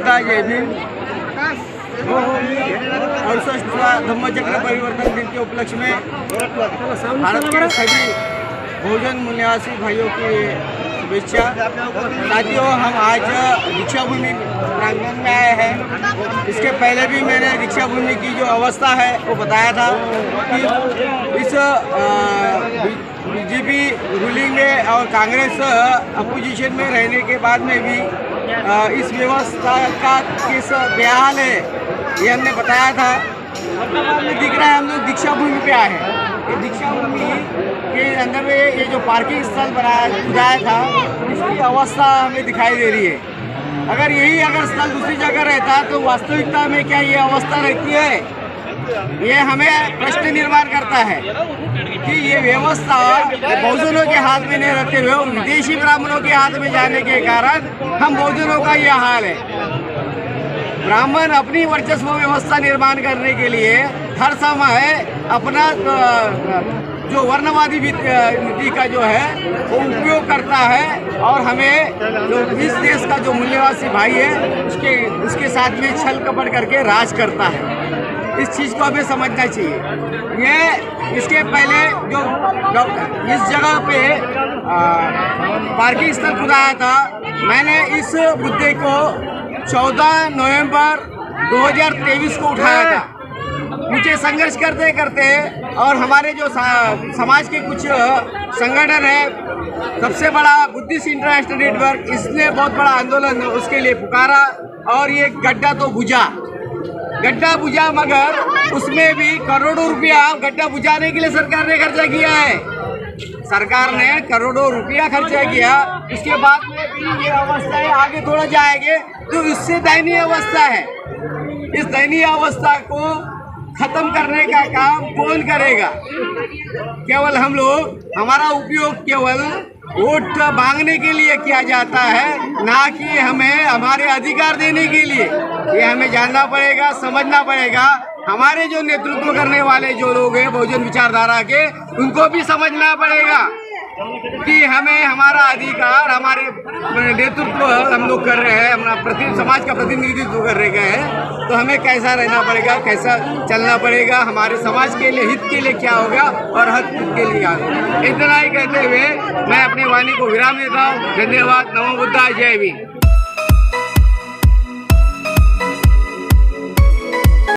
बुद्धाय जय भीम। 68वां धम्मचक्र परिवर्तन दिन के उपलक्ष्य में भारत के सभी बहुजन मूल्यवासी भाइयों की शुभेच्छा। साथियों, हम आज दीक्षा भूमि प्रांगण में आए हैं। इसके पहले भी मैंने दीक्षा भूमि की जो अवस्था है वो बताया था कि इस बीजेपी रूलिंग में और कांग्रेस अपोजिशन में रहने के बाद में भी इस व्यवस्था का किस बेहाल है ये हमने बताया था। दिख रहा है हम लोग दीक्षा भूमि पे आए हैं। ये दीक्षा भूमि के अंदर में ये जो पार्किंग स्थल बनाया था इसकी अवस्था हमें दिखाई दे रही है। अगर स्थल दूसरी जगह रहता तो वास्तविकता में क्या ये अवस्था रहती है, ये हमें प्रश्न निर्माण करता है कि ये व्यवस्था बहुजनों के हाथ में नहीं रहते हुए विदेशी ब्राह्मणों के हाथ में जाने के कारण हम बहुजनों का यह हाल है। ब्राह्मण अपनी वर्चस्व व्यवस्था निर्माण करने के लिए हर समय अपना जो वर्णवादी नीति का जो है वो उपयोग करता है और हमें जो इस देश का जो मूल्यवासी भाई है उसके साथ में छल कपट करके राज करता है। इस चीज़ को हमें समझना चाहिए। ये इसके पहले जो इस जगह पे पार्किंग स्थल खुदाया था, मैंने इस मुद्दे को 14 नवंबर 2023 को उठाया था। मुझे संघर्ष करते करते और हमारे जो समाज के कुछ संगठन है, सबसे बड़ा बुद्धिस्ट इंटरनेशनल नेटवर्क, इसने बहुत बड़ा आंदोलन उसके लिए पुकारा और ये गड्ढा तो बुझा मगर उसमें भी करोड़ों रुपया गड्ढा बुझाने के लिए सरकार ने खर्चा किया है। सरकार ने करोड़ों रुपया खर्चा किया। इसके बाद में भी ये अवस्था है, आगे थोड़ा जाएंगे तो इससे दयनीय अवस्था है। इस दयनीय अवस्था को खत्म करने का काम कौन करेगा? केवल हम लोग, हमारा उपयोग केवल वोट मांगने के लिए किया जाता है, ना कि हमें हमारे अधिकार देने के लिए। ये हमें जानना पड़ेगा, समझना पड़ेगा। हमारे जो नेतृत्व करने वाले जो लोग हैं बहुजन विचारधारा के, उनको भी समझना पड़ेगा कि हमें हमारा अधिकार, हमारे नेतृत्व हम लोग कर रहे हैं, अपना समाज का प्रतिनिधित्व कर रहे हैं, तो हमें कैसा रहना पड़ेगा, कैसा चलना पड़ेगा, हमारे समाज के लिए, हित के लिए क्या होगा और हक के लिए क्या होगा। इतना ही कहते हुए मैं अपनी वाणी को विराम देता हूँ। धन्यवाद। नमो बुद्धाय जय भीम।